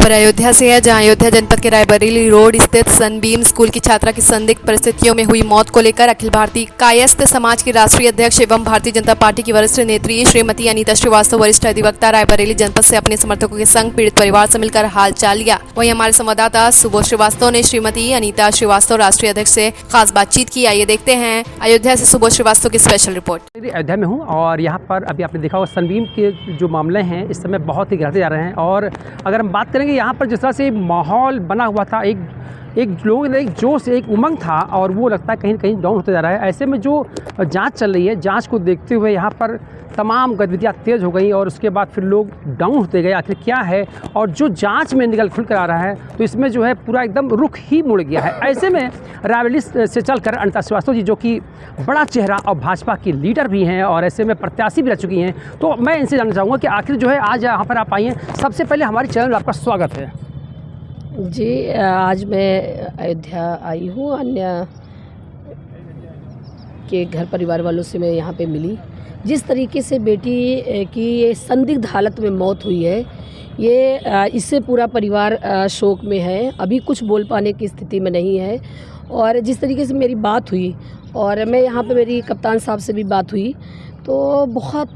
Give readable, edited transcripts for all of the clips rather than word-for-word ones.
खबर अयोध्या से है, जहां अयोध्या जनपद के रायबरेली रोड स्थित सनबीम स्कूल की छात्रा की संदिग्ध परिस्थितियों में हुई मौत को लेकर अखिल भारतीय कायस्थ समाज के राष्ट्रीय अध्यक्ष एवं भारतीय जनता पार्टी की वरिष्ठ नेत्री श्रीमती अनीता श्रीवास्तव, वरिष्ठ अधिवक्ता रायबरेली जनपद से अपने समर्थकों के संग पीड़ित परिवार से मिलकर हालचाल लिया। वहीं हमारे संवाददाता सुबोध श्रीवास्तव ने श्रीमती अनीता श्रीवास्तव राष्ट्रीय अध्यक्ष से खास बातचीत की। आइए देखते हैं अयोध्या से सुबोध श्रीवास्तव की स्पेशल रिपोर्ट। अयोध्या में हूँ और यहाँ पर अभी आपने देखा होगा सनबीम के जो मामले हैं इस समय बहुत ही गहराते जा रहे हैं। और अगर हम बात करेंगे यहाँ पर जिस तरह से माहौल बना हुआ था, एक लोगों में एक जोश, एक उमंग था और वो लगता है कहीं कहीं डाउन होता जा रहा है। ऐसे में जो जांच चल रही है, जांच को देखते हुए यहाँ पर तमाम गतिविधियाँ तेज़ हो गई और उसके बाद फिर लोग डाउन होते गए आखिर क्या है। और जो जांच में निकल खुल कर आ रहा है तो इसमें जो है पूरा एकदम रुख ही मुड़ गया है। ऐसे में रायबरेली से चलकर अनीता श्रीवास्तव जी जो कि बड़ा चेहरा और भाजपा की लीडर भी हैं और ऐसे में प्रत्याशी भी रह चुकी हैं, तो मैं इनसे जानना चाहूँगा कि आखिर जो है आज यहाँ पर आप आई हैं। सबसे पहले हमारे चैनल में आपका स्वागत है जी। आज मैं अयोध्या आई हूँ, अन्य के घर परिवार वालों से मैं यहाँ पे मिली। जिस तरीके से बेटी की ये संदिग्ध हालत में मौत हुई है, ये इससे पूरा परिवार शोक में है, अभी कुछ बोल पाने की स्थिति में नहीं है। और जिस तरीके से मेरी बात हुई और मैं यहाँ पे मेरी कप्तान साहब से भी बात हुई तो बहुत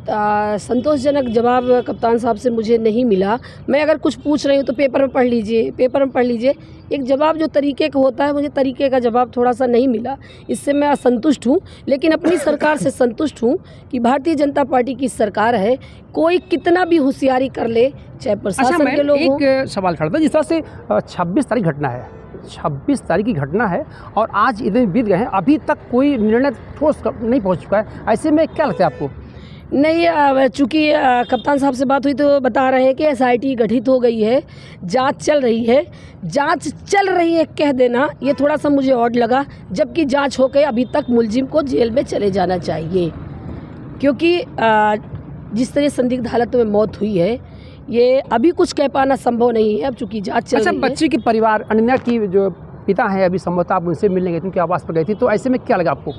संतोषजनक जवाब कप्तान साहब से मुझे नहीं मिला। मैं अगर कुछ पूछ रही हूँ तो पेपर में पढ़ लीजिए, पेपर में पढ़ लीजिए। एक जवाब जो तरीके का होता है, मुझे तरीके का जवाब थोड़ा सा नहीं मिला। इससे मैं असंतुष्ट हूँ, लेकिन अपनी सरकार से संतुष्ट हूँ कि भारतीय जनता पार्टी की सरकार है। कोई कितना भी होशियारी कर ले, चाहे प्रशासन के लोग हों। एक सवाल खड़ा था, जिस तरह से 26 तारीख घटना है, 26 तारीख की घटना है और आज इतने बीत गए हैं, अभी तक कोई निर्णय ठोस नहीं पहुंच चुका है। ऐसे में क्या लगता है आपको? नहीं, चूँकि कप्तान साहब से बात हुई तो बता रहे हैं कि SIT गठित हो गई है, जांच चल रही है। जांच चल रही है कह देना ये थोड़ा सा मुझे ऑड लगा, जबकि जांच हो गई अभी तक मुलजिम को जेल में चले जाना चाहिए, क्योंकि जिस तरह संदिग्ध हालत में मौत हुई है ये अभी कुछ कह पाना संभव नहीं है। अब चूँकि जांच चल रही है। बच्चे के परिवार अनन्या की जो पिता है, अभी संभवतः आप उनसे मिलने गए थे, उनके आवास पर गई थी, तो ऐसे में क्या लगा आपको?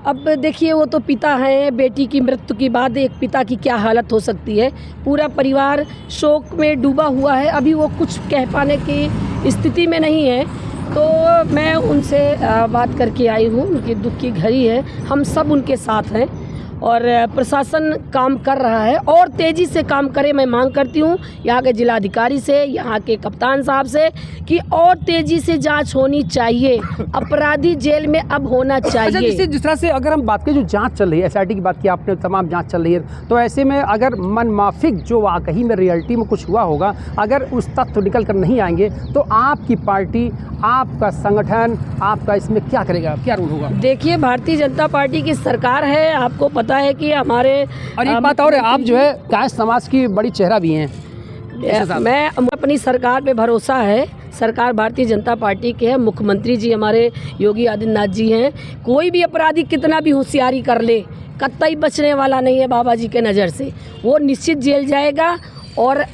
अब देखिए, वो तो पिता हैं, बेटी की मृत्यु के बाद एक पिता की क्या हालत हो सकती है। पूरा परिवार शोक में डूबा हुआ है, अभी वो कुछ कह पाने की स्थिति में नहीं है। तो मैं उनसे बात करके आई हूँ, उनके दुख की घड़ी है, हम सब उनके साथ हैं और प्रशासन काम कर रहा है और तेज़ी से काम करे। मैं मांग करती हूँ यहाँ के जिलाधिकारी से, यहाँ के कप्तान साहब से कि और तेज़ी से जांच होनी चाहिए, अपराधी जेल में अब होना चाहिए। जिस तरह से अगर हम बात करें, जो जांच चल रही है, SIT की बात की आपने, तमाम जांच चल रही है, तो ऐसे में अगर मनमाफिक जो वाकई में रियलिटी में कुछ हुआ होगा, अगर उस तथ्य निकल कर नहीं आएंगे तो आपकी पार्टी, आपका संगठन, आपका इसमें क्या करेगा, क्या रूल होगा? देखिए, भारतीय जनता पार्टी की सरकार है, आपको पता है कि हमारे और एक बात और है, आप जो है कायस्थ समाज की बड़ी चेहरा भी हैं। मैं अपनी सरकार पे भरोसा है। सरकार भारतीय जनता पार्टी के है, मुख्यमंत्री जी हमारे योगी आदित्यनाथ जी हैं। कोई भी अपराधी कितना भी होशियारी कर ले, कतई बचने वाला नहीं है बाबा जी के नज़र से। वो निश्चित जेल जाएगा और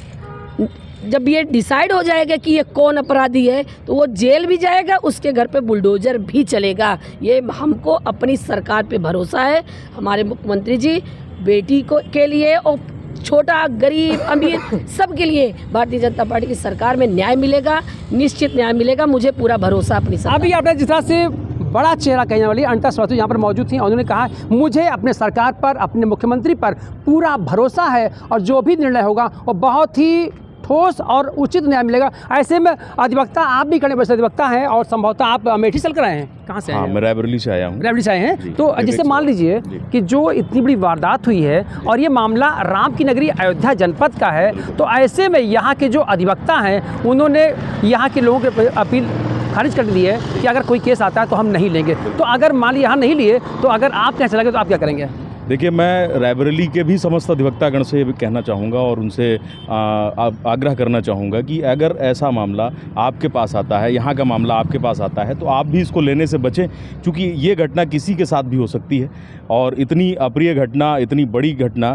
जब ये डिसाइड हो जाएगा कि ये कौन अपराधी है तो वो जेल भी जाएगा, उसके घर पे बुलडोजर भी चलेगा। ये हमको अपनी सरकार पे भरोसा है। हमारे मुख्यमंत्री जी बेटी को के लिए और छोटा, गरीब, अमीर सब के लिए भारतीय जनता पार्टी की सरकार में न्याय मिलेगा, निश्चित न्याय मिलेगा। मुझे पूरा भरोसा अपनी सरकार। अभी आपने जिस तरह से बड़ा चेहरा कहने वाली अनीता श्रीवास्तव यहाँ पर मौजूद थी, उन्होंने कहा मुझे अपने सरकार पर, अपने मुख्यमंत्री पर पूरा भरोसा है और जो भी निर्णय होगा वो बहुत ही ठोस और उचित न्याय मिलेगा। ऐसे में अधिवक्ता आप भी खड़े, बस अधिवक्ता हैं और संभवतः आप अमेठी चल कर आए हैं, कहाँ से आए हैं? मैं रायबरेली से आया हूँ। रायबरेली से आए हैं, तो जैसे मान लीजिए कि जो इतनी बड़ी वारदात हुई है और ये मामला राम की नगरी अयोध्या जनपद का है, तो ऐसे में यहाँ के जो अधिवक्ता हैं उन्होंने यहाँ के लोगों की अपील खारिज कर दी है कि अगर कोई केस आता है तो हम नहीं लेंगे। तो अगर मान लिया यहाँ नहीं लिए तो अगर आप यहाँ चले गए तो आप क्या करेंगे? देखिए, मैं रायबरेली के भी समस्त अधिवक्तागण से ये भी कहना चाहूँगा और उनसे आग्रह करना चाहूँगा कि अगर ऐसा मामला आपके पास आता है, यहाँ का मामला आपके पास आता है, तो आप भी इसको लेने से बचें, क्योंकि ये घटना किसी के साथ भी हो सकती है और इतनी अप्रिय घटना, इतनी बड़ी घटना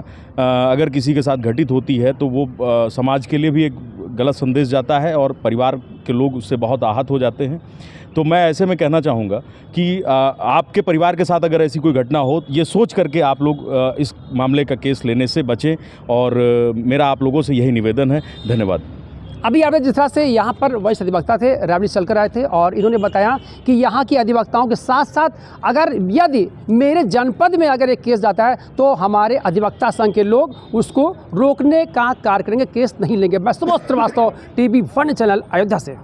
अगर किसी के साथ घटित होती है तो वो समाज के लिए भी एक गलत संदेश जाता है और परिवार के लोग उससे बहुत आहत हो जाते हैं। तो मैं ऐसे में कहना चाहूँगा कि आपके परिवार के साथ अगर ऐसी कोई घटना हो, ये सोच करके आप लोग इस मामले का केस लेने से बचें और मेरा आप लोगों से यही निवेदन है। धन्यवाद। अभी आपने जिस तरह से यहाँ पर वरिष्ठ अधिवक्ता थे, रैबरी चलकर आए थे और इन्होंने बताया कि यहाँ की अधिवक्ताओं के साथ साथ अगर यदि मेरे जनपद में अगर एक केस जाता है तो हमारे अधिवक्ता संघ के लोग उसको रोकने का कार्य करेंगे, केस नहीं लेंगे। मैं सुबोध श्रीवास्तव, TV1 चैनल, अयोध्या से।